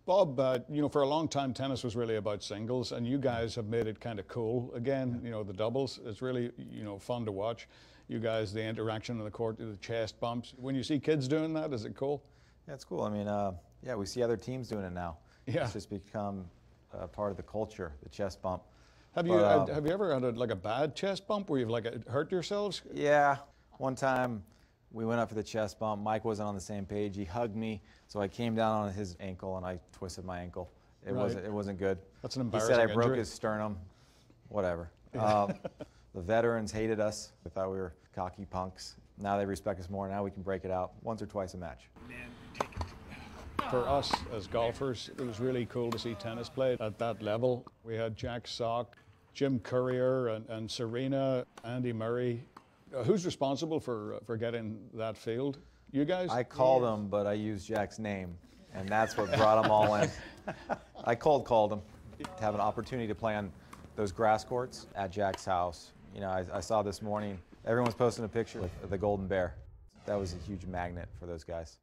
Bob, you know, for a long time, tennis was really about singles, and you guys have made it kind of cool again. You know, the doubles, it's really, you know, fun to watch. You guys, the interaction on the court, the chest bumps. When you see kids doing that, is it cool? Yeah, it's cool. I mean, yeah, we see other teams doing it now. Yeah. It's just become part of the culture, the chest bump. Have you ever had like a bad chest bump where you've like hurt yourselves? Yeah, one time we went up for the chest bump. Mike wasn't on the same page. He hugged me, so I came down on his ankle and I twisted my ankle. It wasn't good. That's an embarrassing He said I broke injury. his sternum. Whatever. Yeah. The veterans hated us. They thought we were cocky punks. Now they respect us more. Now we can break it out once or twice a match. For us as golfers, it was really cool to see tennis played at that level. We had Jack Sock, Jim Courier, and Serena, Andy Murray. Who's responsible for getting that field? You guys? I called him, but I used Jack's name, and that's what brought them all in. I called him to have an opportunity to play on those grass courts at Jack's house. You know, I saw this morning, everyone's posting a picture of the Golden Bear. That was a huge magnet for those guys.